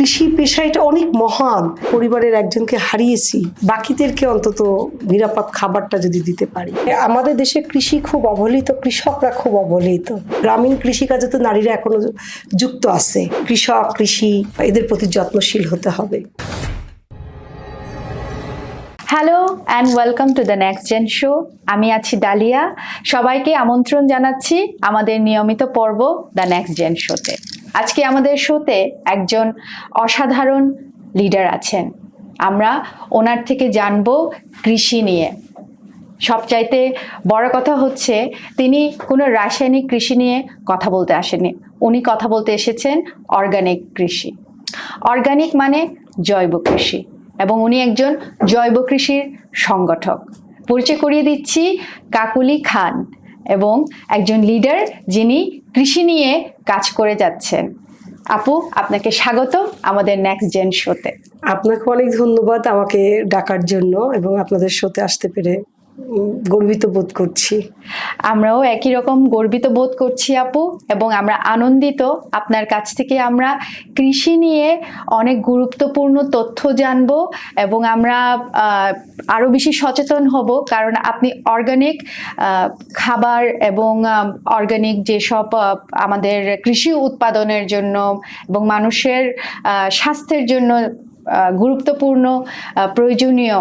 কৃষি পেশা এটা অনেক মহান। পরিবারের একজনকে হারিয়েছি, বাকিদেরকে অন্তত নিরাপদ খাবারটা যদি দিতে পারি। আমাদের দেশে কৃষি খুব অবহেলিত, কৃষকরা খুব অবহেলিত। গ্রামীণ কৃষিকাজে তো নারীরা এখনো যুক্ত আছে। কৃষক, কৃষি এদের প্রতি যত্নশীল হতে হবে। Hello and welcome to the next gen show. আমি আছি ডালিয়া। সবাইকে আমন্ত্রণ জানাচ্ছি আমাদের নিয়মিত পর্ব দ্য নেক্সট জেন শোতে। আজকে আমাদের শোতে একজন অসাধারণ লিডার আছেন। আমরা ওনার থেকে জানবো কৃষি নিয়ে। সবচাইতে বড় কথা হচ্ছে তিনি কোনো রাসায়নিক কৃষি নিয়ে কথা বলতে আসেননি। উনি কথা বলতে এসেছেন অর্গানিক কৃষি। অর্গানিক মানে জৈব কৃষি, এবং উনি একজন জৈব কৃষির সংগঠক। পরিচয় করিয়ে দিচ্ছি কাকলি খান, এবং একজন লিডার যিনি কৃষি নিয়ে কাজ করে যাচ্ছেন। আপু, আপনাকে স্বাগত আমাদের নেক্সট জেন শোতে। আপনাকে অনেক ধন্যবাদ আমাকে ডাকার জন্য, এবং আপনাদের শোতে আসতে পেরে গর্বিত বোধ করছি। আমরাও একই রকম গর্বিত বোধ করছি আপু, এবং আমরা আনন্দিত আপনার কাছ থেকে আমরা কৃষি নিয়ে অনেক গুরুত্বপূর্ণ তথ্য জানবো, এবং আমরা আরও বেশি সচেতন হব। কারণ আপনি অর্গানিক খাবার এবং অর্গানিক যেসব আমাদের কৃষি উৎপাদনের জন্য এবং মানুষের স্বাস্থ্যের জন্য গুরুত্বপূর্ণ প্রয়োজনীয়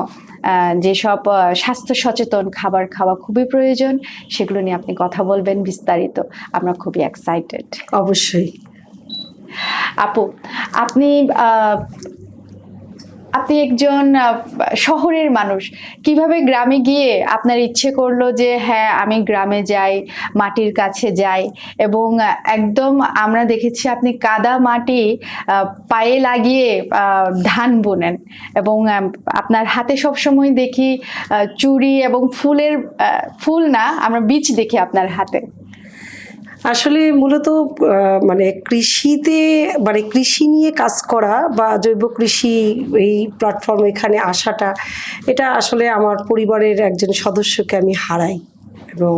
যেসব স্বাস্থ্য সচেতন খাবার খাওয়া খুবই প্রয়োজন, সেগুলো নিয়ে আপনি কথা বলবেন বিস্তারিত। আমরা খুবই এক্সাইটেড। অবশ্যই। আপু, আপনি একজন শহরের মানুষ। কিভাবে গ্রামে গিয়ে আপনার ইচ্ছে করলো যে হ্যাঁ আমি গ্রামে যাই, মাটির কাছে যাই, এবং একদম আমরা দেখেছি আপনি কাদা মাটি পায়ে লাগিয়ে ধান বোনেন, এবং আপনার হাতে সবসময় দেখি চুড়ি এবং ফুল না, আমরা বীজ দেখি আপনার হাতে। আসলে মূলত কৃষি নিয়ে কাজ করা বা জৈব কৃষি এই প্ল্যাটফর্ম এখানে আসাটা, এটা আসলে আমার পরিবারের একজন সদস্যকে আমি হারাই, এবং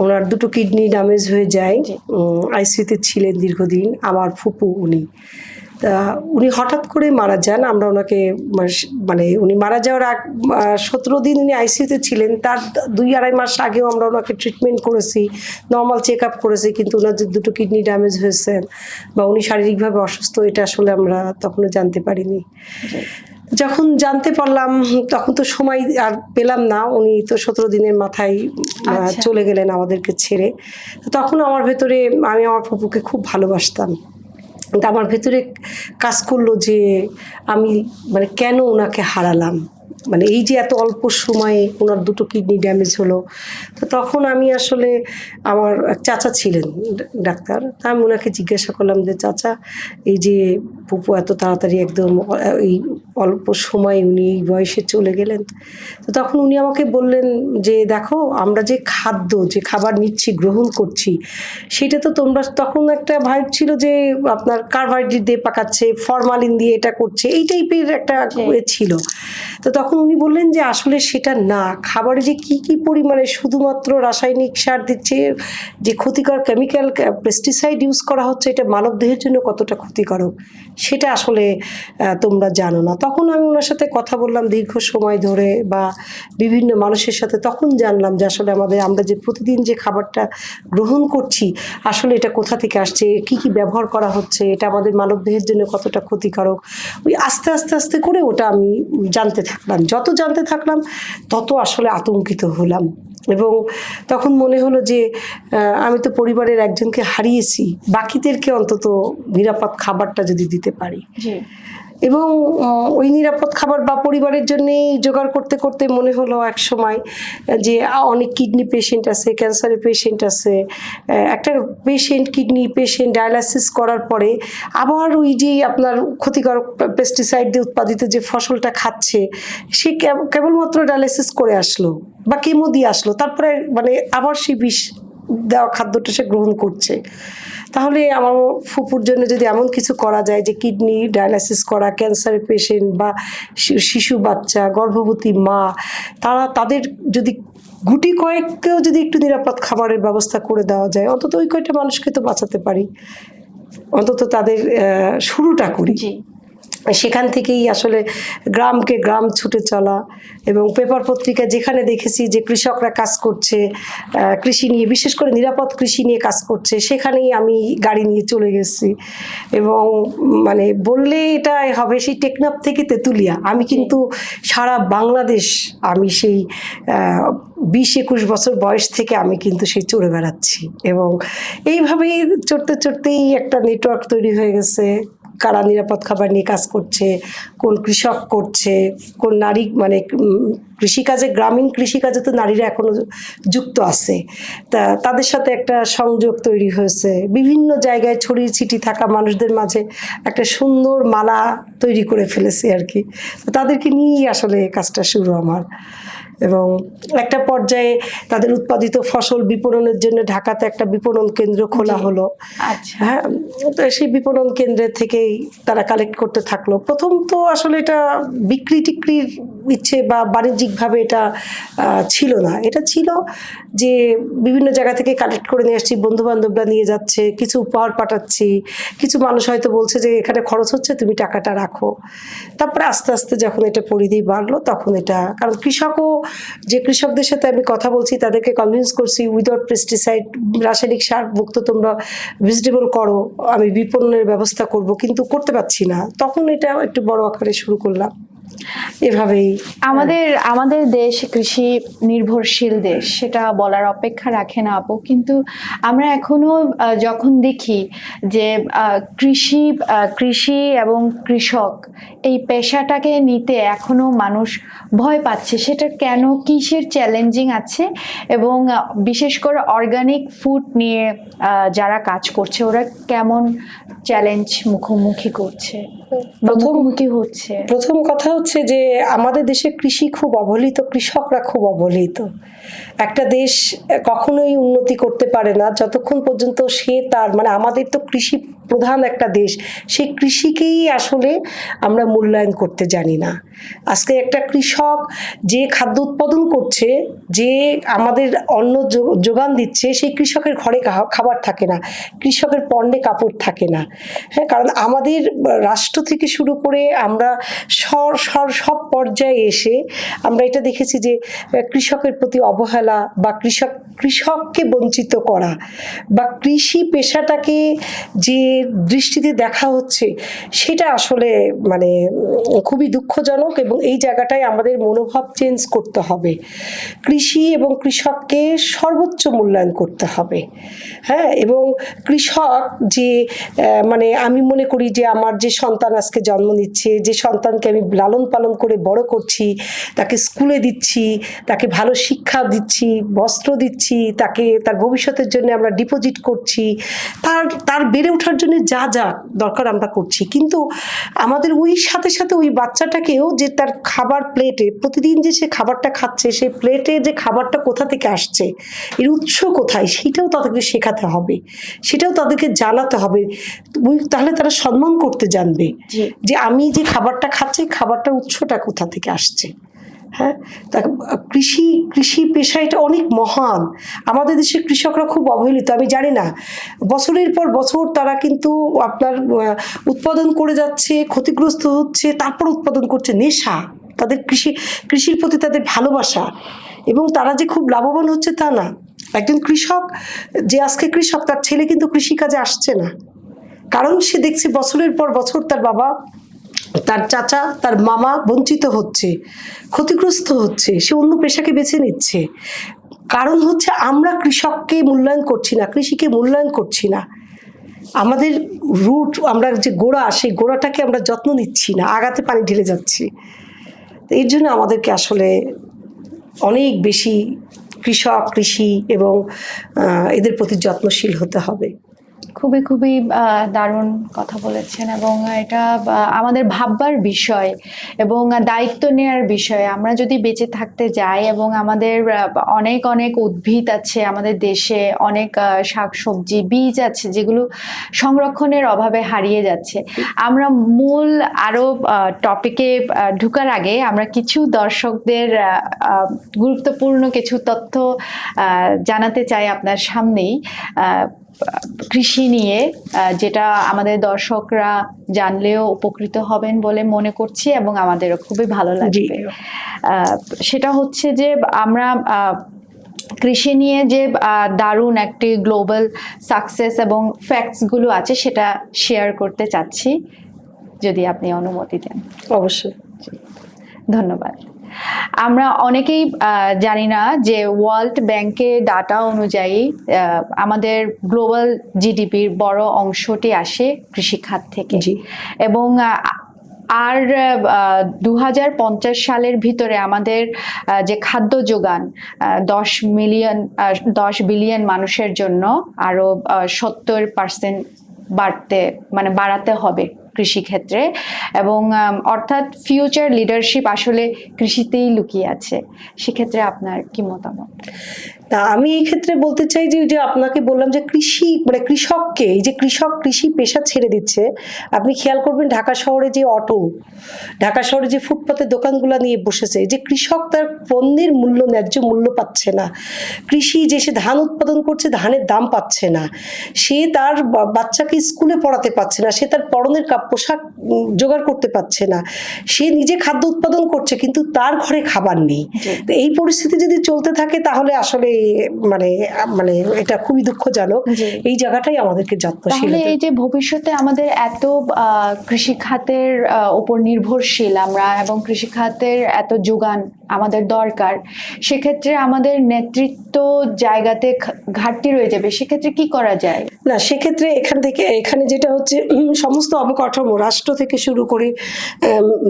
ওনার দুটো কিডনি ড্যামেজ হয়ে যায়। আইসিইউতে ছিলেন দীর্ঘদিন। আমার ফুপু উনি হঠাৎ করে মারা যান। আমরা ওনাকে উনি মারা যাওয়ার 17 দিন উনি আইসিইউতে ছিলেন। তার 2-2.5 মাস আগেও আমরা ওনাকে ট্রিটমেন্ট করেছি, নর্মাল চেক আপ করেছি, কিন্তু ওনার যে দুটো কিডনি ড্যামেজ হয়েছে বা উনি শারীরিকভাবে অসুস্থ, এটা আসলে আমরা তখনও জানতে পারিনি। যখন জানতে পারলাম তখন তো সময় আর পেলাম না। উনি তো 17 দিনের মাথায় চলে গেলেন আমাদেরকে ছেড়ে। তখন আমার ভেতরে, আমি আমার ফুপুকে খুব ভালোবাসতাম, কিন্তু আমার ভেতরে কাজ করলো যে আমি কেন ওনাকে হারালাম, এই যে এত অল্প সময়ে ওনার দুটো কিডনি ড্যামেজ হলো। তো তখন আমি আসলে, আমার চাচা ছিলেন ডাক্তার, তা আমি ওনাকে জিজ্ঞাসা করলাম যে চাচা, এই যে ফুপু এত তাড়াতাড়ি একদম এই অল্প সময়ে উনি এই বয়সে চলে গেলেন। তো তখন উনি আমাকে বললেন যে দেখো, আমরা যে খাবার নিচ্ছি, গ্রহণ করছি, সেটা তো তোমরা, তখন একটা ভাইব ছিল যে আপনার কার্বোহাইড্রেট দিয়ে পাকাচ্ছে, ফরমালিন দিয়ে এটা করছে, এই টাইপের একটা ছিল। তো তখন উনি বললেন যে আসলে সেটা না, খাবারে যে কি কি পরিমাণে শুধুমাত্র রাসায়নিক সার দিচ্ছে, যে ক্ষতিকর কেমিক্যাল পেস্টিসাইড ইউজ করা হচ্ছে, এটা মানব দেহের জন্য কতটা ক্ষতিকারক সেটা আসলে তোমরা জানো না। তখন আমি ওনার সাথে কথা বললাম দীর্ঘ সময় ধরে, বা বিভিন্ন মানুষের সাথে, তখন জানলাম যে আসলে আমরা যে প্রতিদিন যে খাবারটা গ্রহণ করছি, আসলে এটা কোথা থেকে আসছে, কি কি ব্যবহার করা হচ্ছে, এটা আমাদের মানব দেহের জন্য কতটা ক্ষতিকারক। ওই আস্তে আস্তে আস্তে করে ওটা আমি জানতে থাকলাম। যত জানতে থাকলাম তত আসলে আতঙ্কিত হলাম, এবং তখন মনে হলো যে আমি তো পরিবারের একজনকে হারিয়েছি, বাকিদেরকে অন্তত নিরাপদ খাবারটা যদি দিতে পারি। এবং ওই নিরাপদ খাবার বা পরিবারের জন্যেই জোগাড় করতে করতে মনে হলো এক সময় যে অনেক কিডনি পেশেন্ট আছে, ক্যান্সারের পেশেন্ট আছে। একটা পেশেন্ট, কিডনি পেশেন্ট ডায়ালাইসিস করার পরে আবার ওই যে আপনার ক্ষতিকর পেস্টিসাইড দিয়ে উৎপাদিত যে ফসলটা খাচ্ছে, সে কেবলমাত্র ডায়ালাইসিস করে আসলো বা কেমো দিয়ে আসলো, তারপরে আবার সেই বিষ দেওয়া খাদ্যটা সে গ্রহণ করছে। তাহলে আমার ফুপুর জন্য যদি এমন কিছু করা যায় যে কিডনি ডায়ালাইসিস করা ক্যান্সারের পেশেন্ট বা শিশু বাচ্চা, গর্ভবতী মা, তাদের যদি গুটি কয়েককেও যদি একটু নিরাপদ খাবারের ব্যবস্থা করে দেওয়া যায়, অন্তত ওই কয়টা মানুষকে তো বাঁচাতে পারি, অন্তত তাদের শুরুটা করি। সেখান থেকেই আসলে গ্রামকে গ্রাম ছুটে চলা, এবং পেপার পত্রিকা যেখানে দেখেছি যে কৃষকরা কাজ করছে কৃষি নিয়ে, বিশেষ করে নিরাপদ কৃষি নিয়ে কাজ করছে, সেখানেই আমি গাড়ি নিয়ে চলে গেছি। এবং মানে বললে এটা হবে সেই টেকনাফ থেকে তেঁতুলিয়া, আমি কিন্তু সারা বাংলাদেশ আমি সেই 20-21 বছর বয়স থেকে আমি কিন্তু সেই চড়ে বেড়াচ্ছি। এবং এইভাবেই চড়তে চড়তেই একটা নেটওয়ার্ক তৈরি হয়ে গেছে। কারা নিরাপদ খাবার নিয়ে কাজ করছে, কোন কৃষক করছে, কোন নারী, মানে কৃষিকাজে, গ্রামীণ কৃষিকাজে তো নারীরা এখনো যুক্ত আছে, তা তাদের সাথে একটা সংযোগ তৈরি হয়েছে। বিভিন্ন জায়গায় ছড়িয়ে ছিটিয়ে থাকা মানুষদের মাঝে একটা সুন্দর মালা তৈরি করে ফেলেছি আর কি। তাদেরকে নিয়েই আসলে কাজটা শুরু আমার। এবং একটা পর্যায়ে তাদের উৎপাদিত ফসল বিপণনের জন্য ঢাকাতে একটা বিপণন কেন্দ্র খোলা হলো। আচ্ছা। হ্যাঁ, তো সেই বিপণন কেন্দ্রের থেকেই তারা কালেক্ট করতে থাকলো। প্রথম তো আসলে এটা বিক্রি টিক্রির ইচ্ছে বা বাণিজ্যিকভাবে এটা ছিল না, এটা ছিল যে বিভিন্ন জায়গা থেকে কালেক্ট করে নিয়ে আসছি, বন্ধু বান্ধবরা নিয়ে যাচ্ছে, কিছু উপহার পাঠাচ্ছি, কিছু মানুষ হয়তো বলছে যে এখানে খরচ হচ্ছে, তুমি টাকাটা রাখো। তারপরে আস্তে আস্তে যখন এটা পরিধি বাড়লো, তখন এটা, কারণ কৃষকও, যে কৃষকদের সাথে আমি কথা বলছি তাদেরকে কনভিন্স করছি উইদাউট পেস্টিসাইড, রাসায়নিক সার মুক্ত তোমরা ভেজিটেবল করো, আমি বিপণনের ব্যবস্থা করব, কিন্তু করতে পারছি না। তখন এটা একটু বড় আকারে শুরু করলাম। এভাবেই আমাদের দেশ কৃষি নির্ভরশীল দেশ, সেটা বলার অপেক্ষা রাখে না আপু। কিন্তু আমরা এখনো যখন দেখি যে কৃষি এবং কৃষক এই পেশাটাকে নিতে এখনো মানুষ ভয় পাচ্ছে, সেটা কেন, কিসের চ্যালেঞ্জিং আছে, এবং বিশেষ করে অর্গানিক ফুড নিয়ে যারা কাজ করছে ওরা কেমন চ্যালেঞ্জ মুখোমুখি করছে, মুখোমুখি হচ্ছে? প্রথম কথা হচ্ছে যে আমাদের দেশে কৃষি খুব অবহেলিত, কৃষকরা খুব অবহেলিত। একটা দেশ কখনোই উন্নতি করতে পারে না যতক্ষণ পর্যন্ত সে তার, মানে আমাদের তো কৃষি প্রধান একটা দেশ, সেই কৃষিকেই আসলে আমরা মূল্যায়ন করতে জানি না। আজকে একটা কৃষক যে খাদ্য উৎপাদন করছে, যে আমাদের অন্ন যোগান দিচ্ছে, সেই কৃষকের ঘরে খাবার থাকে না, কৃষকের পণ্যে কাপড় থাকে না। হ্যাঁ, কারণ আমাদের রাষ্ট্র থেকে শুরু করে আমরা সব পর্যায়ে এসে আমরা এটা দেখেছি যে কৃষকের প্রতি অবহেলা বা কৃষককে বঞ্চিত করা বা কৃষি পেশাটাকে যে দৃষ্টিতে দেখা হচ্ছে, সেটা আসলে মানে খুবই দুঃখজনক। এবং এই জায়গাটায় আমাদের মনোভাব চেঞ্জ করতে হবে। কৃষি এবং কৃষককে সর্বোচ্চ মূল্যায়ন করতে হবে। হ্যাঁ, এবং কৃষক যে মানে আমি মনে করি যে আমার যে সন্তান আজকে জন্ম নিচ্ছে, যে সন্তানকে আমি লালন পালন করে বড় করছি, তাকে স্কুলে দিচ্ছি, তাকে ভালো শিক্ষা দিচ্ছি, বস্ত্র দিচ্ছি, তাকে তার ভবিষ্যতের জন্য আমরা ডিপোজিট করছি, তার বেড়ে ওঠার জন্য যা যা দরকার আমরা করছি। কিন্তু আমাদের ওই সাথে সাথে ওই বাচ্চাটাকেও যে তার খাবার প্লেটে প্রতিদিন যে সে খাবারটা খাচ্ছে, সেই প্লেটে যে খাবারটা কোথা থেকে আসছে, এর উৎস কোথায়, সেটাও তাদেরকে শেখাতে হবে, সেটাও তাদেরকে জানাতে হবে। তাহলে তারা সম্মান করতে জানবে যে আমি যে খাবারটা খাচ্ছি, খাবারটার উৎসটা কোথা থেকে আসছে। হ্যাঁ, কৃষি পেশা এটা অনেক মহান। আমাদের দেশের কৃষকরা খুব অবহেলিত। আমি জানি না, বছরের পর বছর তারা কিন্তু আপনার উৎপাদন করে যাচ্ছে, ক্ষতিগ্রস্ত হচ্ছে, তারপর উৎপাদন করছে। নেশা, তাদের কৃষির প্রতি তাদের ভালোবাসা, এবং তারা যে খুব লাভবান হচ্ছে তা না। একজন কৃষক যে আজকে কৃষক, তার ছেলে কিন্তু কৃষিকাজে আসছে না, কারণ সে দেখছে বছরের পর বছর তার বাবা, তার চাচা, তার মামা বঞ্চিত হচ্ছে, ক্ষতিগ্রস্ত হচ্ছে, সে অন্য পেশাকে বেছে নিচ্ছে। কারণ হচ্ছে আমরা কৃষককে মূল্যায়ন করছি না, কৃষিকে মূল্যায়ন করছি না। আমাদের রুট, আমরা যে গোড়া, সেই গোড়াটাকে আমরা যত্ন নিচ্ছি না, আগাতে পানি ঢেলে যাচ্ছি। এর জন্য আমাদেরকে আসলে অনেক বেশি কৃষি এবং এদের প্রতি যত্নশীল হতে হবে। খুবই খুবই দারুণ কথা বলেছেন, এবং এটা আমাদের ভাববার বিষয় এবং দায়িত্ব নেওয়ার বিষয়। আমরা যদি বেঁচে থাকতে যাই, এবং আমাদের অনেক অনেক উদ্ভিদ আছে আমাদের দেশে, অনেক শাকসবজি বীজ আছে যেগুলো সংরক্ষণের অভাবে হারিয়ে যাচ্ছে। আমরা মূল আরো টপিকে ঢুকার আগে আমরা কিছু দর্শকদের গুরুত্বপূর্ণ কিছু তথ্য জানাতে চাই আপনার সামনেই। কৃষি নিয়ে যেটা আমাদের দর্শকরা জানলেও উপকৃত হবেন বলে মনে করছি এবং আমাদেরও খুবই ভালো লাগবে। সেটা হচ্ছে যে আমরা কৃষি নিয়ে যে দারুণ একটি গ্লোবাল সাকসেস এবং ফ্যাক্টসগুলো আছে সেটা শেয়ার করতে চাচ্ছি, যদি আপনি অনুমতি দেন। অবশ্যই। ধন্যবাদ। আমরা অনেকেই জানি না যে ওয়ার্ল্ড ব্যাংকের ডাটা অনুযায়ী আমাদের গ্লোবাল জিডিপির বড় অংশটি আসে কৃষিখাত থেকে, এবং আর 2050 সালের ভিতরে আমাদের যে খাদ্য যোগান 10 বিলিয়ন মানুষের জন্য আরো 70% বাড়াতে হবে কৃষিক্ষেত্রে, এবং অর্থাৎ ফিউচার লিডারশিপ আসলে কৃষিতেই লুকিয়ে আছে। সেক্ষেত্রে আপনার কি মতামত? তা আমি এই ক্ষেত্রে বলতে চাই যে আপনাকে বললাম যে কৃষি মানে কৃষককে, এই যে কৃষি পেশা ছেড়ে দিচ্ছে, আপনি খেয়াল করবেন ঢাকা শহরে যে ঢাকা শহরে যে ফুটপাতের দোকানগুলো নিয়ে বসেছে, যে কৃষক তার পণ্যের ন্যায্য মূল্য পাচ্ছে না, কৃষি যে সে ধান উৎপাদন করছে ধানের দাম পাচ্ছে না, সে তার বাচ্চাকে স্কুলে পড়াতে পারছে না, সে তার পরনের পোশাক জোগাড় করতে পারছে না, সে নিজে খাদ্য উৎপাদন করছে কিন্তু তার ঘরে খাবার নেই। তো এই পরিস্থিতি যদি চলতে থাকে তাহলে আসলে মানে এটা খুবই দুঃখজনক। এই জায়গাটাই আমাদেরকে যত্নশীল হতে হবে। এই যে ভবিষ্যতে আমাদের এত কৃষি খাতের উপর নির্ভরশীল আমরা, এবং কৃষি খাতের এত যোগান আমাদের দরকার, সেক্ষেত্রে আমাদের নেতৃত্ব জায়গাতে ঘাটতি রয়ে যাবে। সেক্ষেত্রে কি করা যায়? না, সেক্ষেত্রে এখানে যেটা হচ্ছে, সমস্ত অবকাঠামো রাষ্ট্র থেকে শুরু করে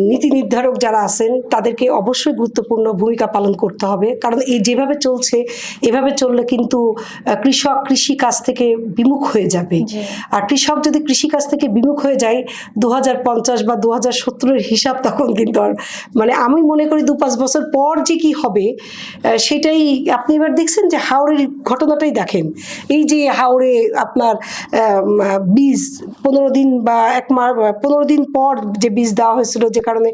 নীতি নির্ধারক যারা আছেন তাদেরকে অবশ্যই গুরুত্বপূর্ণ ভূমিকা পালন করতে হবে। কারণ এই যেভাবে চলছে, এভাবে চললে কিন্তু কৃষক কৃষি কাজ থেকে বিমুখ হয়ে যাবে। আর কৃষক যদি কৃষি কাজ থেকে বিমুখ হয়ে যায় 2050 বা 2070-এর হিসাব তখন কিন্তু আর আমি মনে করি 2-5 বছর পর যে কি হবে সেটাই। আপনি এবার দেখছেন যে হাওড়ের ঘটনাটাই দেখেন, এই যে হাওড়ে আপনার বীজ 15 দিন বা 1 মাস 15 দিন পর যে বীজ দেওয়া হয়েছিল, যে কারণে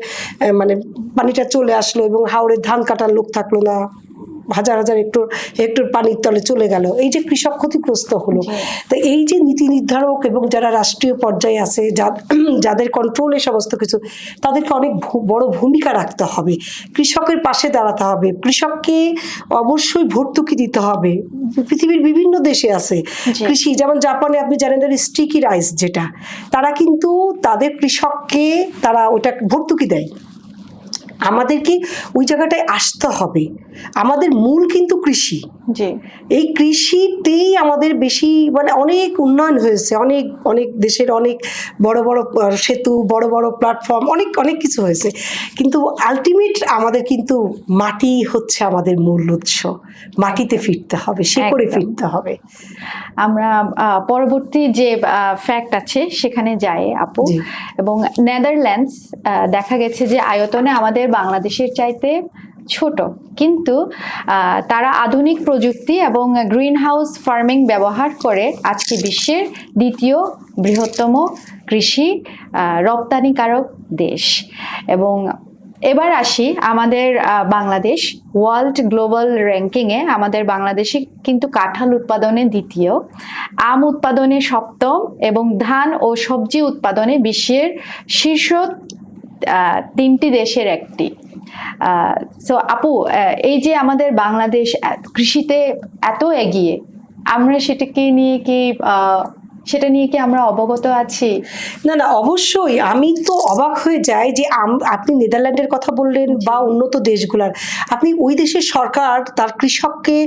পানিটা চলে আসলো এবং হাওড়ের ধান কাটার লোক থাকলো না, হাজার হাজার হেক্টর পানির তলে চলে গেল, এই যে কৃষক ক্ষতিগ্রস্ত হলো। তো এই যে নীতি নির্ধারক এবং যারা রাষ্ট্রীয় পর্যায়ে আছে, যাদের কন্ট্রোলে সমস্ত কিছু, তাদেরকে অনেক বড় ভূমিকা রাখতে হবে, কৃষকের পাশে দাঁড়াতে হবে, কৃষককে অবশ্যই ভর্তুকি দিতে হবে। পৃথিবীর বিভিন্ন দেশে আছে কৃষি, যেমন জাপানে আপনি জানেন স্টিকি রাইস, যেটা তারা কিন্তু তাদের কৃষককে তারা ওটা ভর্তুকি দেয়। আমাদেরকে ওই জায়গাটায় আসতে হবে। আমাদের মূল কিন্তু কৃষি। এই কৃষিতেই আমাদের বেশি অনেক উন্নয়ন হয়েছে, অনেক দেশের অনেক বড় বড় সেতু, বড় বড় প্ল্যাটফর্ম, অনেক কিছু হয়েছে, কিন্তু আলটিমেট আমাদের কিন্তু মাটি হচ্ছে আমাদের মূল উৎস। মাটিতে ফিরতে হবে, শেকড়ে ফিরতে হবে। আমরা পরবর্তী যে ফ্যাক্ট আছে সেখানে যাই আপু। এবং নেদারল্যান্ডস দেখা গেছে যে আয়তনে আমাদের বাংলাদেশের চাইতে ছোট, কিন্তু তারা আধুনিক প্রযুক্তি এবং গ্রিন হাউস ফার্মিং ব্যবহার করে আজকে বিশ্বের দ্বিতীয় বৃহত্তম কৃষি রপ্তানিকারক দেশ। এবং এবার আসি আমাদের বাংলাদেশ ওয়ার্ল্ড গ্লোবাল র্যাঙ্কিংয়ে, আমাদের বাংলাদেশে কিন্তু কাঁঠাল উৎপাদনে দ্বিতীয়, আম উৎপাদনে সপ্তম, এবং ধান ও সবজি উৎপাদনে বিশ্বের শীর্ষ 3টি দেশের একটি। সো আপু, এই যে আমাদের বাংলাদেশ কৃষিতে এত এগিয়ে, আমরা সেটা নিয়ে কি আমরা অবগত আছি? না, অবশ্যই। আমি তো অবাক হয়ে যাই যে আপনি নেদারল্যান্ডের কথা বললেন বা উন্নত দেশগুলার, আপনি ওই দেশের সরকার তার কৃষককে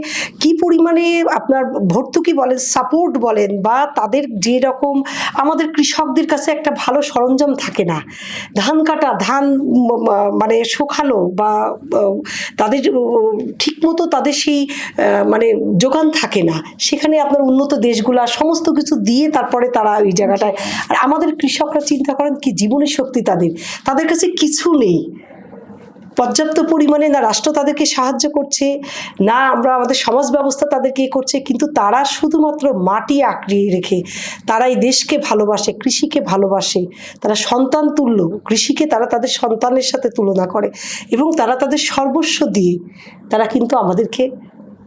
কি পরিমাণে আপনার ভর্তুকি বলেন, সাপোর্ট বলেন, বা তাদের যে রকম, আমাদের কৃষকদের কাছে একটা ভালো সরঞ্জাম থাকে না, ধান কাটা, ধান শুকানো, বা তাদের ঠিকমতো তাদের সেই যোগান থাকে না। সেখানে আপনার উন্নত দেশগুলা সমস্ত কিছু দিয়ে তারপরে তারা ওই জায়গাটায়। আর আমাদের কৃষকরা চিন্তা করেন কি জীবনী শক্তি তাদের কাছে কিছু নেই, পর্যাপ্ত পরিমাণে না রাষ্ট্র তাদেরকে সাহায্য করছে, না আমাদের সমাজ ব্যবস্থা তাদেরকে করছে, কিন্তু তারা শুধুমাত্র মাটি আঁকড়ে রেখে তারা এই দেশকে ভালোবাসে, কৃষিকে ভালোবাসে, তারা সন্তান তুল্য কৃষিকে তারা তাদের সন্তানের সাথে তুলনা করে, এবং তারা তাদের সর্বস্ব দিয়ে তারা কিন্তু আমাদেরকে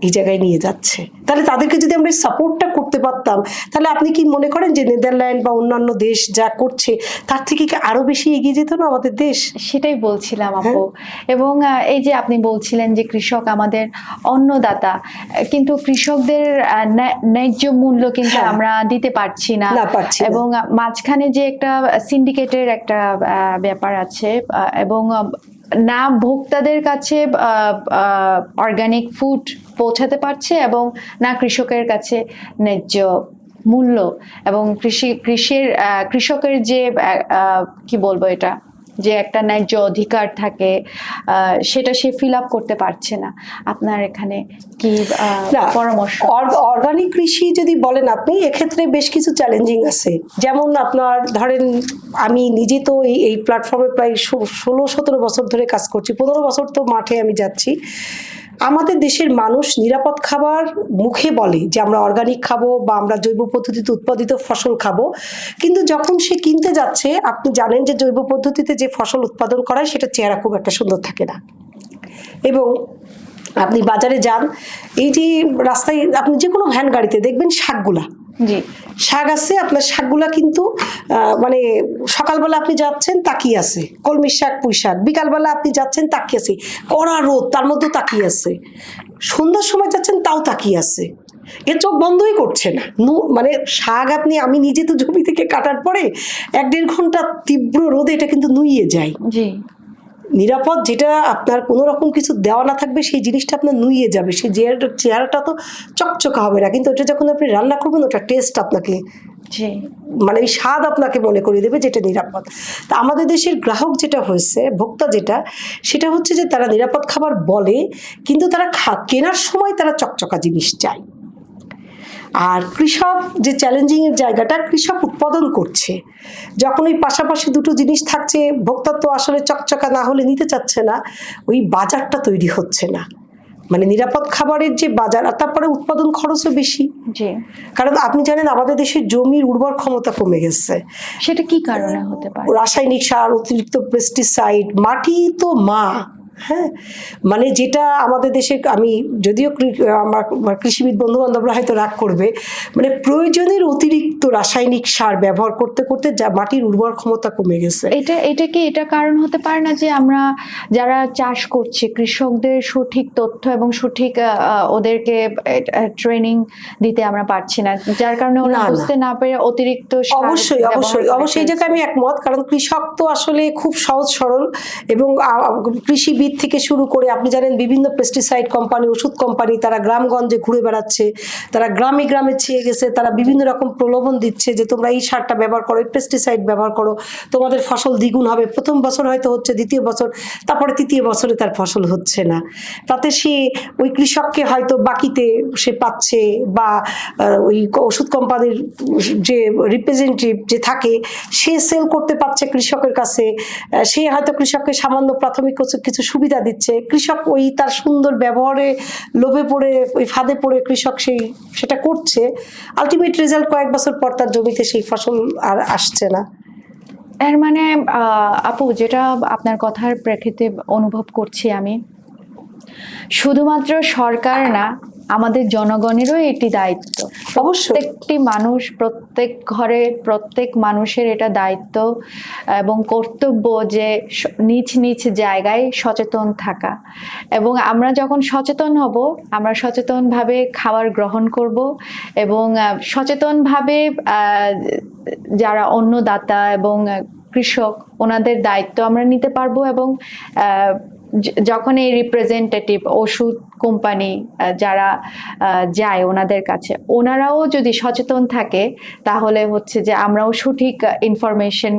এই জায়গায় নিয়ে যাচ্ছে। তাহলে তাদেরকে যদি আমরা সাপোর্টটা করতে পারতাম, তাহলে আপনি কি মনে করেন যে নেদারল্যান্ড বা অন্যান্য দেশ যা করছে তার থেকে কি আরো বেশি এগিয়ে যেত না আমাদের দেশ? সেটাই বলছিলাম আপু। এবং এই যে আপনি বলছিলেন যে কৃষক আমাদের অন্নদাতা, কিন্তু কৃষকদের ন্যায্য মূল্য কিন্তু আমরা দিতে পারছি না। এবং মাঝখানে যে একটা সিন্ডিকেটের একটা ব্যাপার আছে, এবং না ভোক্তাদের কাছে অর্গানিক ফুড পৌঁছাতে পারছে এবং না কৃষকের কাছে ন্যায্য মূল্য, এবং কৃষকের যে কি বলবো এটা, যে একটা ন্যায্য অধিকার থাকে সেটা সে ফিল আপ করতে পারছে না। আপনার এখানে কি পরামর্শ? অর্গানিক কৃষি যদি বলেন আপনি, এক্ষেত্রে বেশ কিছু চ্যালেঞ্জিং আছে। যেমন আপনার ধরেন, আমি নিজে তো এই প্ল্যাটফর্মে প্রায় 16-17 বছর ধরে কাজ করছি, 15 বছর তো মাঠে আমি যাচ্ছি। আমাদের দেশের মানুষ নিরাপদ খাবার মুখে বলে যে আমরা অর্গানিক খাবো বা আমরা জৈব পদ্ধতিতে উৎপাদিত ফসল খাবো, কিন্তু যখন সে কিনতে যাচ্ছে, আপনি জানেন যে জৈব পদ্ধতিতে যে ফসল উৎপাদন করা হয় সেটা চেহারা খুব একটা সুন্দর থাকে না। এবং আপনি বাজারে যান, এই যে রাস্তায় আপনি যে কোনো ভ্যান গাড়িতে দেখবেন শাকগুলা, শাক আছে, আপনার শাকগুলা কিন্তু মানে সকালবেলা আপনি যাচ্ছেন তাকিয়ে আছে কলমির শাক, পুঁই শাক, বিকালবেলা আপনি যাচ্ছেন তাকিয়ে আছে, কড়া রোদ তার মধ্যে তাকিয়ে আছে, সন্ধ্যার সময় যাচ্ছেন তাও তাকিয়ে আছে, এ চোখ বন্ধই করছে না। মানে শাক আমি নিজে তো জমি থেকে কাটার পরে 1-1.5 ঘন্টা তীব্র রোদে এটা কিন্তু নুইয়ে যায়। নিরাপদ যেটা আপনার কোনো রকম কিছু দেওয়া না থাকবে সেই জিনিসটা আপনার নুইয়ে যাবে, সেই চেহারাটা তো চকচকা হবে না, কিন্তু ওটা যখন আপনি রান্না করবেন ওটা টেস্ট আপনাকে মানে ওই স্বাদ আপনাকে মনে করিয়ে দেবে যেটা নিরাপদ। তা আমাদের দেশের গ্রাহক যেটা হয়েছে, ভোক্তা যেটা, সেটা হচ্ছে যে তারা নিরাপদ খাবার বলে, কিন্তু তারা কেনার সময় তারা চকচকা জিনিস চায়। আর কৃষক যে চ্যালেঞ্জিং এর জায়গাটা, কৃষক উৎপাদন করছে, যখন ওই পাশাপাশি দুটো জিনিস থাকছে, ভোক্তা তো আসলে চকচকা না হলে নিতে চাচ্ছে না, ওই বাজারটা তৈরি হচ্ছে না, মানে নিরাপদ খাবারের যে বাজার, আর তারপরে উৎপাদন খরচও বেশি। কারণ আপনি জানেন আমাদের দেশের জমির উর্বর ক্ষমতা কমে গেছে। সেটা কি কারণে হতে পারে? রাসায়নিক সার, অতিরিক্ত পেস্টিসাইড, মাটি তো মা, হ্যাঁ, মানে যেটা আমাদের দেশে, আমি যদিও আমার কৃষিবিদ বন্ধু বান্ধবরা হয়তো রাগ করবে, মানে প্রয়োজনের অতিরিক্ত রাসায়নিক সার ব্যবহার করতে করতে যা মাটির উর্বর ক্ষমতা কমে গেছে। এটা কারণ হতে পারে না যে আমরা যারা চাষ করছি কৃষকদের সঠিক তথ্য এবং সঠিক ওদেরকে ট্রেনিং দিতে আমরা পারছি না, যার কারণে ওরা বুঝতে না পেরে অতিরিক্ত? অবশ্যই এই জায়গায় আমি একমত, কারণ কৃষক তো আসলে খুব সহজ সরল, এবং কৃষিবিদ থেকে শুরু করে আপনি জানেন বিভিন্ন পেস্টিসাইড কোম্পানি, ওষুধ কোম্পানি, তারা গ্রামগঞ্জে ঘুরে বেড়াচ্ছে, তারা গ্রামে গ্রামে ছেয়ে গেছে, তারা বিভিন্ন রকম প্রলোভন দিচ্ছে যে তোমরা এই সারটা ব্যবহার করো, এই পেস্টিসাইড ব্যবহার করো, তোমাদের ফসল দ্বিগুণ হবে। প্রথম বছর হয়তো হচ্ছে, দ্বিতীয় বছর, তারপরে তৃতীয় বছরে তার ফসল হচ্ছে না, তাতে সে ওই কৃষককে হয়তো বাকিতে সে পাচ্ছে, বা ওই ওষুধ কোম্পানির যে রিপ্রেজেন্টেটিভ যে থাকে সে সেল করতে পারছে কৃষকের কাছে, সে হয়তো কৃষককে সামান্য প্রাথমিক কিছু সুবিধা দিচ্ছে, কৃষক ওই তার সুন্দর ব্যবহারে লোভে পড়ে, ওই ফাঁদে পড়ে কৃষক সেটা করছে, আলটিমেট রেজাল্ট কয়েক বছর পর তার জমিতে সেই ফসল আর আসছে না। এর মানে আপু, যেটা আপনার কথার প্রেক্ষিতে অনুভব করছি আমি, শুধুমাত্র সরকার না, আমাদের জনগণেরও এটি দায়িত্ব। প্রত্যেকটি মানুষ, প্রত্যেক ঘরে প্রত্যেক মানুষের এটা দায়িত্ব এবং কর্তব্য যে নিজ নিজ জায়গায় সচেতন থাকা। এবং আমরা যখন সচেতন হব, আমরা সচেতনভাবে খাবার গ্রহণ করব, এবং সচেতনভাবে যারা অন্নদাতা এবং কৃষক, ওনাদের দায়িত্ব আমরা নিতে পারবো। এবং যখন এই রিপ্রেজেন্টেটিভ ওষুধ কোম্পানি যারা যায় ওনাদের কাছে, ওনারাও যদি সচেতন থাকে, তাহলে হচ্ছে যে আমরাও সঠিক ইনফরমেশন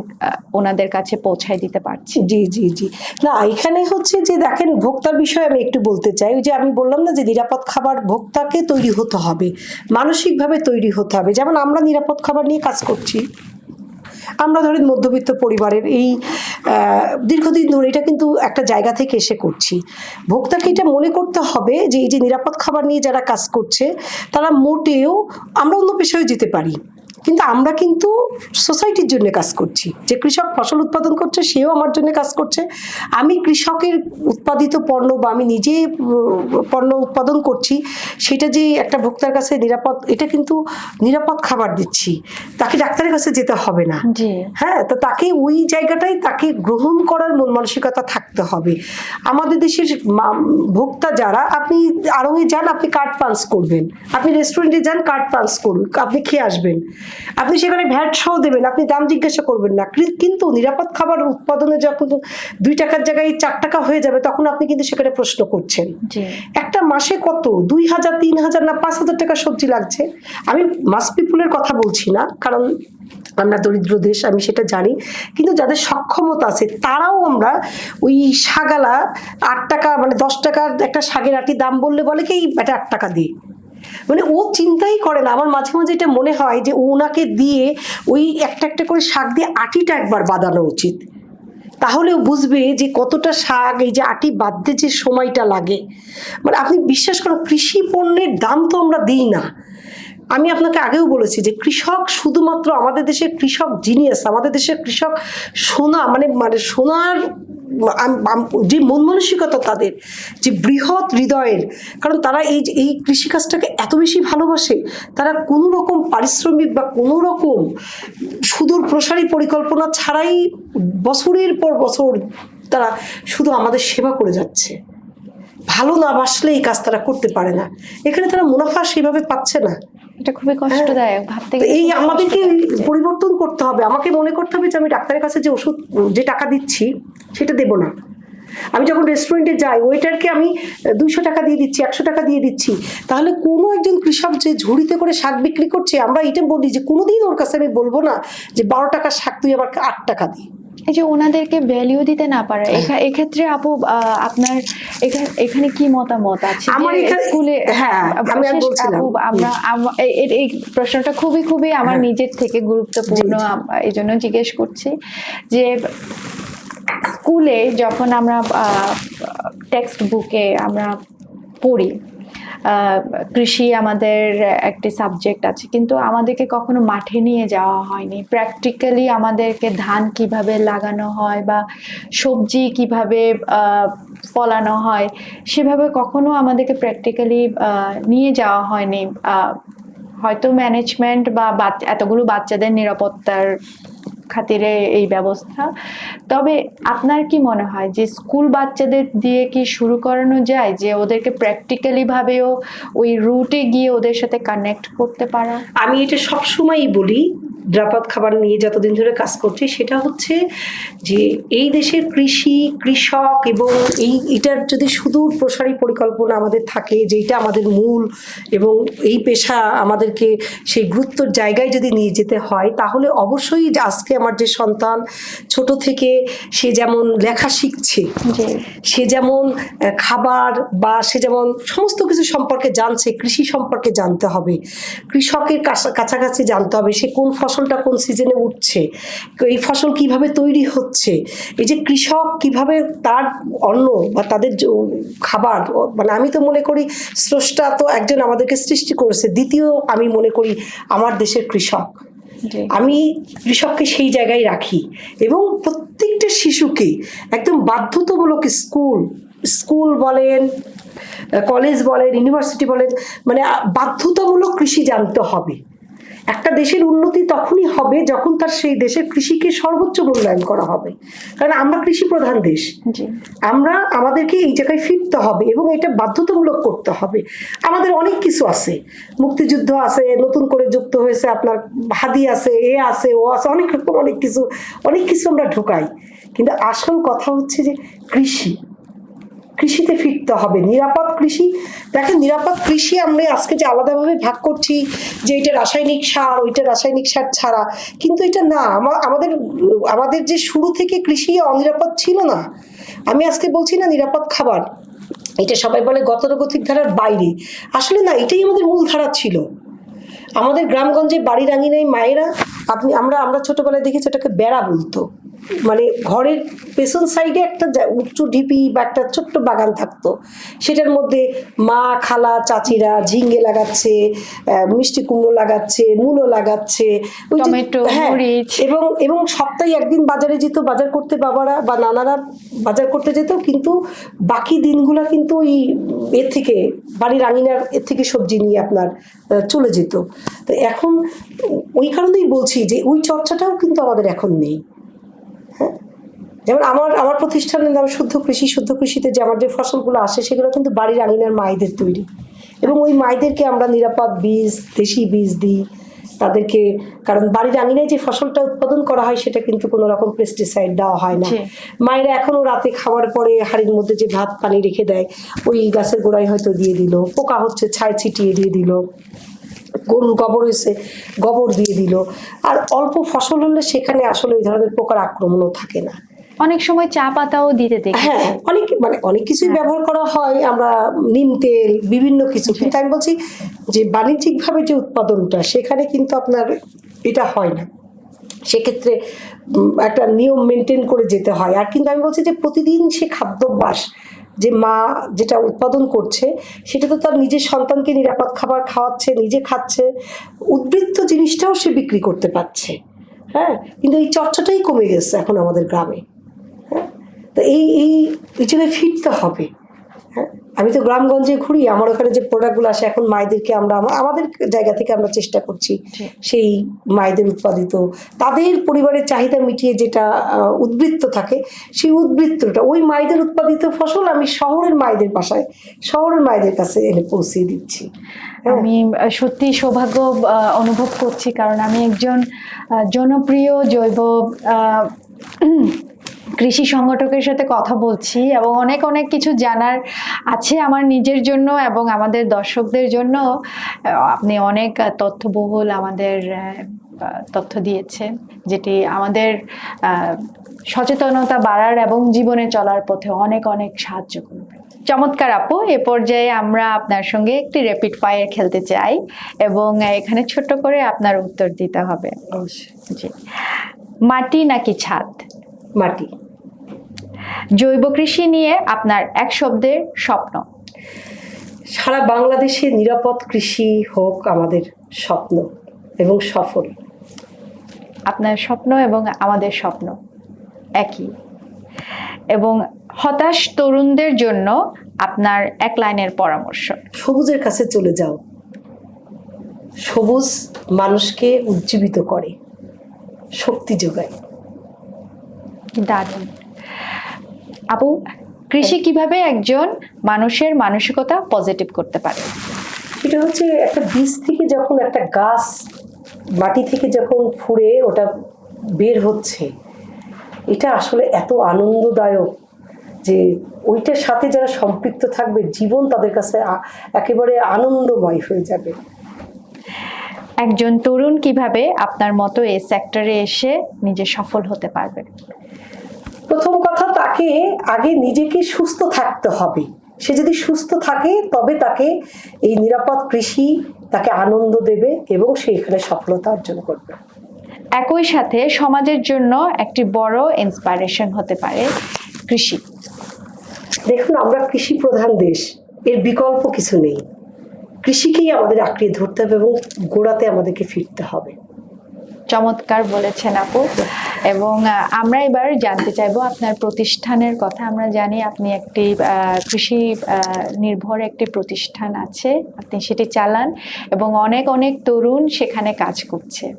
ওনাদের কাছে পৌঁছায় দিতে পারছি। জি জি জি না, এখানে হচ্ছে যে দেখেন, ভোক্তার বিষয়ে আমি একটু বলতে চাই। ওই যে আমি বললাম না যে নিরাপদ খাবার ভোক্তাকে তৈরি হতে হবে, মানসিকভাবে তৈরি হতে হবে। যেমন আমরা নিরাপদ খাবার নিয়ে কাজ করছি, আমরা ধরেন মধ্যবিত্ত পরিবারের, এই দীর্ঘদিন ধরে এটা কিন্তু একটা জায়গা থেকে এসে করছি। ভোক্তাকে এটা মনে করতে হবে যে এই যে নিরাপদ খাবার নিয়ে যারা কাজ করছে, তারা মোটেও, আমরা অন্য পেশায় যেতে পারি, কিন্তু আমরা কিন্তু সোসাইটির জন্য কাজ করছি। যে কৃষক ফসল উৎপাদন করছে সেও আমার জন্য কাজ করছে, আমি কৃষকের উৎপাদিত পণ্য বা আমি নিজে পণ্য উৎপাদন করছি সেটা যে একটা ভোক্তার কাছে নিরাপদ, এটা কিন্তু নিরাপদ খাবার দিচ্ছি, তাকে ডাক্তারের কাছে যেতে হবে না। হ্যাঁ, তো তাকে ওই জায়গাটাই তাকে গ্রহণ করার মন মানসিকতা থাকতে হবে। আমাদের দেশের ভোক্তা যারা, আপনি আড়ঙে যান, আপনি কার্ড পাঞ্চ করবেন, আপনি রেস্টুরেন্টে যান, কার্ড পাঞ্চ করুন, আপনি খেয়ে আসবেন, আপনি সেখানে ভ্যাট সহ দেবেন, আপনি দাম জিজ্ঞাসা করবেন না। কিন্তু নিরাপদ খাবার উৎপাদনে যখন 2 টাকার জায়গায় 4 টাকা হয়ে যাবে, তখন আপনি কিন্তু সেখানে প্রশ্ন করছেন একটা মাসে কত 2,000, 3,000 না 5,000 টাকা সবজি লাগছে। আমি মাস পিপুলের কথা বলছি না, কারণ আমরা দরিদ্র দেশ, আমি সেটা জানি, কিন্তু যাদের সক্ষমতা আছে তারাও আমরা ওই শাগালা 8 টাকা মানে 10 টাকার একটা শাকের আটি দাম বললে বলে কি এটা 8 টাকা দিয়ে, মানে ও চিন্তাই করে না। আমার মাঝে মাঝে এটা মনে হয় যে ওনাকে দিয়ে ওই একটা একটা করে শাক দিয়ে আটিটা একবার বাঁধানো উচিত, তাহলে ও বুঝবে যে কতটা শাক, এই যে আটি বাঁধতে যে সময়টা লাগে। মানে আপনি বিশ্বাস করেন, কৃষি পণ্যের দাম তো আমরা দিই না। আমি আপনাকে আগেও বলেছি যে কৃষক শুধুমাত্র আমাদের দেশের কৃষক জিনিয়াস, আমাদের দেশের কৃষক সোনা, মানে সোনার যে মন মানসিকতা তাদের, যে বৃহৎ হৃদয়ের, কারণ তারা এই কৃষিকাজটাকে এত বেশি ভালোবাসে, তারা কোনো রকম পারিশ্রমিক বা কোনো রকম সুদূর প্রসারী পরিকল্পনা ছাড়াই বছরের পর বছর তারা শুধু আমাদের সেবা করে যাচ্ছে। ভালো না বাসলে এই কাজ তারা করতে পারে না, এখানে তারা মুনাফা সেভাবে পাচ্ছে না। এটা খুবই কষ্টদায়ক ভাবতে। এই আমাদেরকে পরিবর্তন করতে হবে। আমাকে মনে করতে হবে যে আমি ডাক্তারের কাছে যে ওষুধ, যে টাকা দিচ্ছি সেটা দেব না। আমি যখন রেস্টুরেন্টে যাই, ওয়েটারকে আমি 200 টাকা দিয়ে দিচ্ছি, 100 টাকা দিয়ে দিচ্ছি, তাহলে কোনো একজন কৃষক যে ঝুড়িতে করে শাক বিক্রি করছে, আমরা এটা বলি যে কোনোদিন ওর কাছে আমি বলবো না যে 12 টাকার শাক তুই আবার 8 টাকা দিই। এই যে ওনাদেরকে ভ্যালিউ দিতে না পারে, এক্ষেত্রে আপু আপনার এখানে কি মতামত আছে? আমার এখানে স্কুলে, হ্যাঁ আমি বলছিলাম, আমরা এই প্রশ্নটা খুবই আমার নিজের থেকে গুরুত্বপূর্ণ, এই জন্য জিজ্ঞেস করছি যে স্কুলে যখন আমরা টেক্সট বুকে আমরা পড়ি, কৃষি আমাদের একটি সাবজেক্ট আছে, কিন্তু আমাদেরকে কখনো মাঠে নিয়ে যাওয়া হয়নি। প্র্যাকটিক্যালি আমাদেরকে ধান কিভাবে লাগানো হয় বা সবজি কিভাবে ফলানো হয় সেভাবে কখনো আমাদেরকে প্র্যাকটিক্যালি নিয়ে যাওয়া হয়নি। হয়তো ম্যানেজমেন্ট বা এতগুলো বাচ্চাদের নিরাপত্তার খাতিরে এই ব্যবস্থা। তবে আপনার কি মনে হয় যে স্কুল বাচ্চাদের দিয়ে কি শুরু করানো যায়, যে ওদেরকে প্র্যাকটিক্যালি ভাবেও ওই রুটে গিয়ে ওদের সাথে কানেক্ট করতে পারা? আমি এটা সবসময়ই বলি, নিরাপদ খাবার নিয়ে যতদিন ধরে কাজ করছি, সেটা হচ্ছে যে এই দেশের কৃষক এবং এটার যদি সুদূর প্রসারী পরিকল্পনা আমাদের থাকে, যেটা আমাদের মূল, এবং এই পেশা আমাদেরকে সেই গুরুত্বর জায়গায় যদি নিয়ে যেতে হয়, তাহলে অবশ্যই আজকে আমার যে সন্তান ছোট থেকে সে যেমন লেখা শিখছে, সে যেমন খাবার বা সে যেমন সমস্ত কিছু সম্পর্কে জানছে, কৃষি সম্পর্কে জানতে হবে, কৃষকের কাছাকাছি জানতে হবে, সে কোন ফসলটা কোন সিজনে উঠছে, এই ফসল কিভাবে তৈরি হচ্ছে, এই যে কৃষক কিভাবে তার অন্ন বা তাদের খাবার, মানে আমি তো মনে করি স্রষ্টা তো একজন আমাদেরকে সৃষ্টি করেছে, দ্বিতীয় আমি মনে করি আমার দেশের কৃষক। আমি কৃষককে সেই জায়গায় রাখি, এবং প্রত্যেকটা শিশুকে একদম বাধ্যতামূলক স্কুল বলেন, কলেজ বলেন, ইউনিভার্সিটি বলেন, মানে বাধ্যতামূলক কৃষি জানতে হবে। একটা দেশের উন্নতি তখনই হবে যখন তার সেই দেশের কৃষিকে সর্বোচ্চ মূল্যায়ন করা হবে, কারণ আমরা কৃষি প্রধান দেশ, আমাদেরকে এই জায়গায় ফিরতে হবে এবং এটা বাধ্যতামূলক করতে হবে। আমাদের অনেক কিছু আছে, মুক্তিযুদ্ধ আছে, নতুন করে যুক্ত হয়েছে আপনার হাদি আছে, আছে, ও আছে, অনেক রকম অনেক কিছু আমরা ঢুকাই, কিন্তু আসল কথা হচ্ছে যে কৃষিতে ফিরতে হবে, নিরাপদ কৃষি। দেখেন, নিরাপদ কৃষি আমরা আজকে যে আলাদাভাবে ভাগ করছি যে এটা রাসায়নিক সার, ওইটা রাসায়নিক সার ছাড়া, কিন্তু এটা না, আমাদের যে শুরু থেকে কৃষি অনিরাপদ ছিল না। আমি আজকে বলছি না নিরাপদ খাবার, এটা সবাই বলে গতানুগতিক ধারার বাইরে, আসলে না, এটাই আমাদের মূল ধারা ছিল। আমাদের গ্রামগঞ্জে বাড়ির আঙিনায় মায়েরা, আমরা ছোটবেলায় দেখেছি ওটাকে বেড়া বলতো, মানে ঘরের পেছন সাইডে একটা উঁচু ঢিপি বা একটা ছোট্ট বাগান থাকতো, সেটার মধ্যে মা খালা চাচিরা ঝিঙ্গে লাগাচ্ছে, মিষ্টি কুমড়ো লাগাচ্ছে, মূলো লাগাচ্ছে, ওই যে- টমেটো, হ্যাঁ, মরিচ। এবং সপ্তাহে একদিন বাজারে যেত, বাজার করতে বাবারা বা নানারা বাজার করতে যেত, কিন্তু বাকি দিনগুলো কিন্তু ওই এর থেকে বাড়ির আঙিনার এর থেকে সবজি নিয়ে আপনার চলে যেত। তো এখন ওই কারণেই বলছি যে ওই চর্চাটাও কিন্তু আমাদের এখন নেই। হ্যাঁ, যেমন আমার প্রতিষ্ঠানের নাম শুদ্ধ কৃষি। শুদ্ধ কৃষিতে যে আমার যে ফসলগুলো আসে সেগুলো কিন্তু বাড়ির আঙিনার মায়েদের তৈরি, এবং ওই মায়েদেরকে আমরা নিরাপদ বীজ, দেশি বীজ দিই তাদেরকে, কারণ বাড়ির আঙিনায় যে ফসলটা উৎপাদন করা হয় সেটা কিন্তু কোনো রকম পেস্টিসাইড দেওয়া হয় না। জি। মায়েরা এখনো রাতে খাওয়ার পরে হাঁড়ির মধ্যে যে ভাত পানি রেখে দেয় ওই গাছের গোড়ায় হয়তো দিয়ে দিল, পোকা হচ্ছে ছাই ছিটিয়ে দিয়ে দিল, গরুর গোবর হয়েছে গোবর দিয়ে দিল। আর অল্প ফসল হলে সেখানে আসলে ওই ধরনের পোকার আক্রমণও থাকে না। অনেক সময় চা পাতাও দিতে দেখি। হ্যাঁ, অনেক কিছুই ব্যবহার করা হয়, আমরা নিম তেল বিভিন্ন কিছু, কিন্তু আমি বলছি যে বাণিজ্যিকভাবে যে উৎপাদনটা সেখানে কিন্তু আপনার এটা হয় না। সেক্ষেত্রে একটা নিয়ম মেনটেন করে যেতে হয়। আর কিন্তু আমি বলছি যে প্রতিদিন সে খাদ্যাভ্যাস যে মা যেটা উৎপাদন করছে সেটা তো তার নিজের সন্তানকে নিরাপদ খাবার খাওয়াচ্ছে, নিজে খাচ্ছে, উদ্বৃত্ত জিনিসটাও সে বিক্রি করতে পারছে। হ্যাঁ, কিন্তু এই চর্চাটাই কমে গেছে এখন আমাদের গ্রামে। হ্যাঁ, তো এই পিছনে ফিরতে হবে। হ্যাঁ, আমি তো গ্রামগঞ্জে ঘুরি, আমার ওখানে যে প্রোডাক্টগুলো আসে এখন মায়েদেরকে আমরা আমাদের জায়গা থেকে আমরা চেষ্টা করছি সেই মায়েদের উৎপাদিত, তাদের পরিবারের চাহিদা মিটিয়ে যেটা উদ্বৃত্ত থাকে সেই উদ্বৃত্তটা ওই মায়েদের উৎপাদিত ফসল আমি শহরের মায়েদের বাসায়, শহরের মায়েদের কাছে এনে পৌঁছে দিচ্ছি। আমি সত্যি সৌভাগ্য অনুভব করছি, কারণ আমি একজন জনপ্রিয় জৈব কৃষি সংগঠকের সাথে কথা বলছি এবং অনেক অনেক কিছু জানার আছে আমার নিজের জন্য এবং আমাদের দর্শকদের জন্য। আপনি অনেক তথ্যবহুল আমাদের তথ্য দিয়েছেন, যেটি আমাদের সচেতনতা বাড়ার এবং জীবনে চলার পথে অনেক অনেক সাহায্য করবে। চমৎকার আপু, এ পর্যায়ে আমরা আপনার সঙ্গে একটি র্যাপিড ফায়ার খেলতে চাই এবং এখানে ছোট্ট করে আপনার উত্তর দিতে হবে। জি। মাটি নাকি ছাদ? মাটি। জৈব কৃষি নিয়ে আপনার এক শব্দের স্বপ্ন? সারা বাংলাদেশে নিরাপদ কৃষি হোক আমাদের স্বপ্ন এবং সফল। আপনার স্বপ্ন এবং আমাদের স্বপ্ন একই। এবং হতাশ তরুণদের জন্য আপনার এক লাইনের পরামর্শ? সবুজের কাছে চলে যাও। সবুজ মানুষকে উজ্জীবিত করে, শক্তি যোগায়। দারুণ আপু, কৃষি কিভাবে একজন মানুষের মানসিকতা পজিটিভ করতে পারে? এটা হচ্ছে একটা বীজ থেকে যখন একটা গাছ মাটি থেকে যখন ফুঁড়ে ওটা বের হচ্ছে, এটা আসলে এত আনন্দদায়ক যে ওইটার সাথে যারা সম্পৃক্ত থাকবে জীবন তাদের কাছে একেবারে আনন্দময় হয়ে যাবে। একজন তরুণ কিভাবে আপনার মতো এই সেক্টরে এসে নিজে সফল হতে পারবে? প্রথম কথা, তাকে আগে নিজেকে সুস্থ থাকতে হবে। সে যদি সুস্থ থাকে তবে তাকে এই নিরাপদ কৃষি তাকে আনন্দ দেবে এবং সে এখানে সফলতা অর্জন করবে। একই সাথে সমাজের জন্য একটি বড় ইন্সপিরেশন হতে পারে কৃষি। দেখুন, আমরা কৃষি প্রধান দেশ, এর বিকল্প কিছু নেই। কৃষিকেই আমাদের আঁকড়িয়ে ধরতে হবে এবং গোড়াতে আমাদেরকে ফিরতে হবে। চমৎকার বলেছেন আপু। এবং আমরা এবার জানতে চাইবো আপনার প্রতিষ্ঠানের কথা। আমরা জানি আপনি একটি কৃষি নির্ভর একটি প্রতিষ্ঠান আছে, আপনি সেটি চালান এবং অনেক অনেক তরুণ সেখানে কাজ করছে।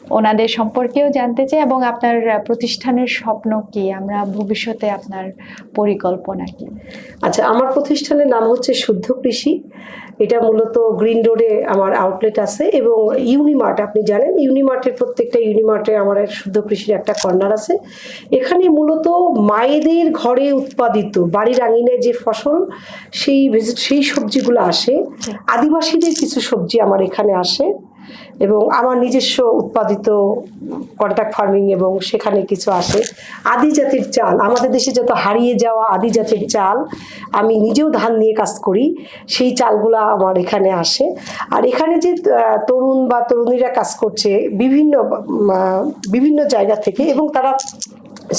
ওনাদের সম্পর্কেও জানতে চাই এবং আপনার প্রতিষ্ঠানের স্বপ্ন কি, আমরা ভবিষ্যতে আপনার পরিকল্পনা কি? আচ্ছা, আমার প্রতিষ্ঠানের নাম হচ্ছে শুদ্ধ কৃষি। এটা মূলত গ্রিন রোডে আমার আউটলেট আছে এবং ইউনিমার্ট, আপনি জানেন ইউনিমার্টের প্রত্যেকটা ইউনিমার্টে আমার শুদ্ধ কৃষির একটা কর্নার আছে। এখানে মূলত মায়েদের ঘরে উৎপাদিত বাড়ির আঙিনায় যে ফসল সেই সবজিগুলো আসে। আদিবাসীদের কিছু সবজি আমার এখানে আসে, এবং আমার নিজস্ব উৎপাদিত কন্ট্রাক্ট ফার্মিং এবং সেখানে কিছু আসে। আদি জাতির চাল, আমাদের দেশে যত হারিয়ে যাওয়া আদি জাতির চাল, আমি নিজেও ধান নিয়ে কাজ করি, সেই চালগুলো আমার এখানে আসে। আর এখানে যে তরুণ বা তরুণীরা কাজ করছে বিভিন্ন জায়গা থেকে, এবং তারা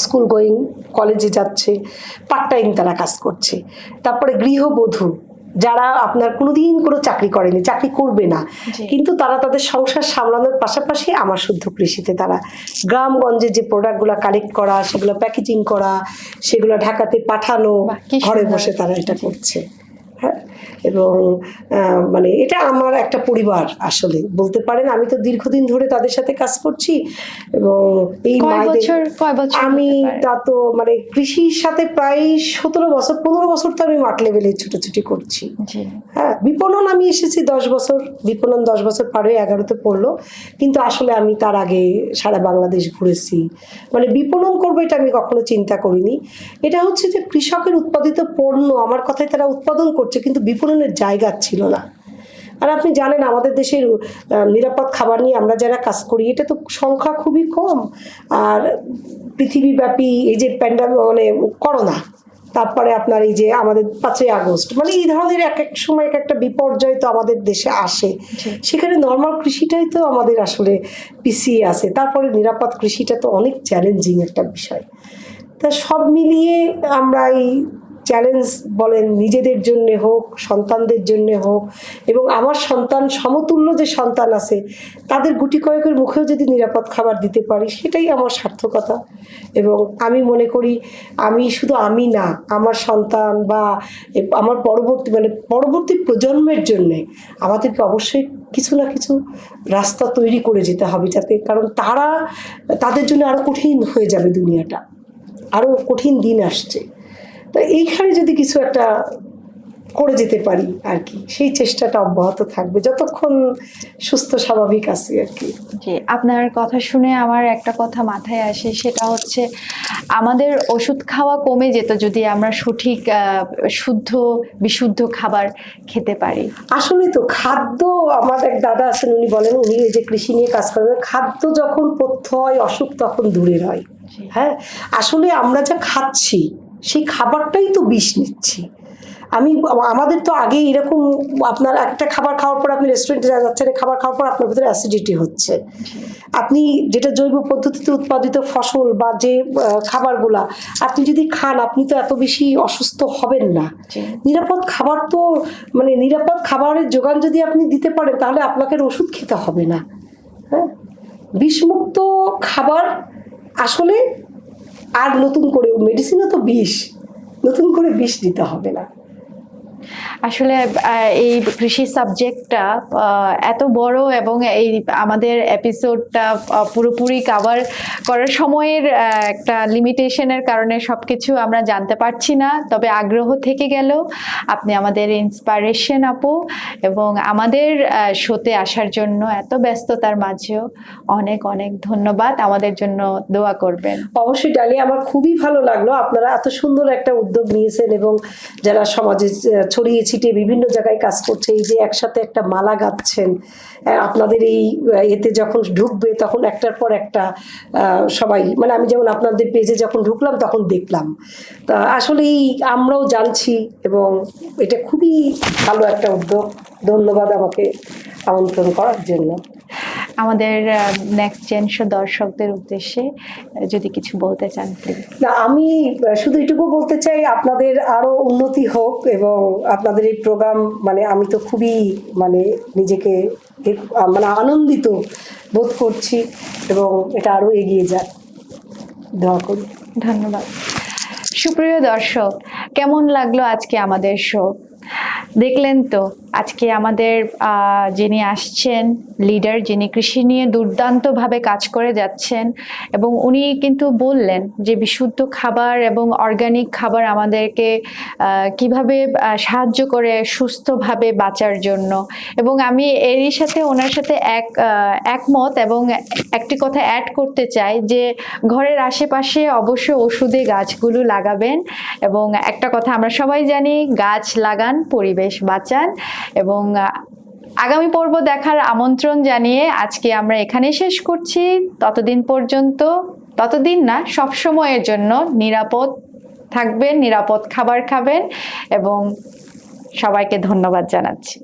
স্কুল গোয়িং, কলেজে যাচ্ছে, পার্ট টাইম তারা কাজ করছে। তারপরে গৃহবধূ যারা আপনার কোনোদিন কোনো চাকরি করেনি, চাকরি করবে না, কিন্তু তারা তাদের সংসার সামলানোর পাশাপাশি আমার শুদ্ধ কৃষিতে তারা গ্রামগঞ্জে যে প্রোডাক্টগুলো কালেক্ট করা, সেগুলো প্যাকেজিং করা, সেগুলো ঢাকাতে পাঠানো, ঘরে বসে তারা এটা করছে। হ্যাঁ, এবং মানে এটা আমার একটা পরিবার আসলে বলতে পারেন। আমি তো দীর্ঘদিন ধরে তাদের সাথে কাজ করছি, এবং এই আমি তা তো মানে কৃষির সাথে প্রায় 15 বছর তো আমি মাঠ লেভেলে ছুটোছুটি করছি। হ্যাঁ, বিপণন আমি এসেছি 10 বছর, বিপণন 10 বছর পার হয়ে 11তে পড়লো, কিন্তু আসলে আমি তার আগে সারা বাংলাদেশ ঘুরেছি। মানে বিপণন করবো এটা আমি কখনো চিন্তা করিনি। এটা হচ্ছে যে কৃষকের উৎপাদিত পণ্য আমার কথায় তারা উৎপাদন করছে, কিন্তু বিপণনের জায়গা ছিল না। আর আপনি জানেন আমাদের দেশের নিরাপদ খাবার নিয়ে আমরা যারা কাজ করি, এটা তো সংখ্যা খুবই কম। আর পৃথিবীব্যাপী এই যে মানে করোনা, তারপরে আপনার এই যে আমাদের 5ই আগস্ট, মানে এই ধরনের এক এক সময় এক একটা বিপর্যয় তো আমাদের দেশে আসে। সেখানে নর্মাল কৃষিটাই তো আমাদের আসলে পিছিয়ে আছে। তারপরে নিরাপদ কৃষিটা তো অনেক চ্যালেঞ্জিং একটা বিষয়। তা সব মিলিয়ে আমরা এই চ্যালেঞ্জ বলেন নিজেদের জন্য হোক, সন্তানদের জন্য হোক, এবং আমার সন্তান সমতুল্য যে সন্তান আছে তাদের গুটি কয়েকের মুখেও যদি নিরাপদ খাবার দিতে পারি, সেটাই আমার সার্থকতা। এবং আমি মনে করি শুধু আমি না, আমার সন্তান বা আমার পরবর্তী প্রজন্মের জন্যে আমাদেরকে অবশ্যই কিছু না কিছু রাস্তা তৈরি করে যেতে হবে, যাতে, কারণ তাদের জন্য আরো কঠিন হয়ে যাবে দুনিয়াটা, আরো কঠিন দিন আসছে। তো এইখানে যদি কিছু একটা করে যেতে পারি আর কি, সেই চেষ্টাটা অব্যাহত থাকবে যতক্ষণ সুস্থ স্বাভাবিক আছি আর কি। জি, আপনার কথা শুনে আমার একটা কথা মাথায় আসে, সেটা হচ্ছে আমাদের ওষুধ খাওয়া কমে যেত যদি আমরা সঠিক শুদ্ধ বিশুদ্ধ খাবার খেতে পারি। আসলে তো খাদ্য, আমার এক দাদা আছেন, উনি বলেন, উনি এই যে কৃষি নিয়ে কাজ করেন, খাদ্য যখন পথ্য হয় অসুখ তখন দূরের হয়। হ্যাঁ, আসলে আমরা যা খাচ্ছি সেই খাবারটাই তো বিষ নিচ্ছি। আমাদের তো আগে এরকম, আপনার একটা খাবার খাওয়ার পর আপনি রেস্টুরেন্টে যাচ্ছেন, খাবার খাওয়ার পর আপনার ভিতরে অ্যাসিডিটি হচ্ছে। আপনি যেটা জৈব পদ্ধতিতে উৎপাদিত ফসল বা যে খাবারগুলা আপনি যদি খান, আপনি তো এত বেশি অসুস্থ হবেন না। নিরাপদ খাবার তো মানে নিরাপদ খাবারের যোগান যদি আপনি দিতে পারেন, তাহলে আপনাকে ওষুধ খেতে হবে না। হ্যাঁ, বিষমুক্ত খাবার আসলে আর নতুন করে, মেডিসিনও তো বিষ, নতুন করে বিষ দিতে হবে না। আসলে এই কৃষি সাবজেক্টটা এত বড়, এবং এই আমাদের এপিসোডটা পুরোপুরি কভার করার সময়ের একটা লিমিটেশনের কারণে সবকিছু আমরা জানতে পারছি না। তবে আগ্রহ থেকে গেল। আপনি আমাদের ইন্সপিরেশন আপু, এবং আমাদের শোতে আসার জন্য এত ব্যস্ততার মাঝেও অনেক অনেক ধন্যবাদ। আমাদের জন্য দোয়া করবেন। অবশ্যই ডালিয়া, আমার খুবই ভালো লাগলো আপনারা এত সুন্দর একটা উদ্যোগ নিয়েছেন, এবং যারা সমাজে ছড়িয়ে ছিটিয়ে বিভিন্ন জায়গায় কাজ করছে, এই যে একসাথে একটা মালা গাঁথছেন, আপনাদের এই এতে যখন ঢুকবে তখন একটার পর একটা সবাই, মানে আমি যেমন আপনাদের পেজে যখন ঢুকলাম তখন দেখলাম, তা আসলেই আমরাও জানছি, এবং এটা খুবই ভালো একটা উদ্যোগ। ধন্যবাদ আমাকে আমন্ত্রণ করার জন্য। আমাদের নেক্সট জেন শো দর্শকদের উদ্দেশ্যে যদি কিছু বলতে চান প্লিজ। না, আমি শুধু এটুকু বলতে চাই, আপনাদের আরো উন্নতি হোক, এবং আপনাদের এই প্রোগ্রাম, মানে আমি তো খুবই নিজেকে আনন্দিত বোধ করছি, এবং এটা আরো এগিয়ে যাক, দোয়া করি। ধন্যবাদ। সুপ্রিয় দর্শক, কেমন লাগলো আজকে আমাদের শো? দেখলেন তো আজকে আমাদের যিনি আসছেন লিডার, যিনি কৃষি নিয়ে দুর্দান্তভাবে কাজ করে যাচ্ছেন, এবং উনি কিন্তু বললেন যে বিশুদ্ধ খাবার এবং অর্গানিক খাবার আমাদেরকে কিভাবে সাহায্য করে সুস্থভাবে বাঁচার জন্য। এবং আমি এরই সাথে ওনার সাথে একমত, এবং একটি কথা অ্যাড করতে চাই যে ঘরের আশেপাশে অবশ্যই ওষুধে গাছগুলো লাগাবেন, এবং একটা কথা আমরা সবাই জানি, গাছ লাগান, পরিবেশ বাঁচান, এবং আগামী পর্ব দেখার আমন্ত্রণ জানিয়ে আজকে আমরা এখানেই শেষ করছি। ততদিন না, সব সময়ের জন্য নিরাপদ থাকবেন, নিরাপদ খাবার খাবেন এবং সবাইকে ধন্যবাদ জানাচ্ছি।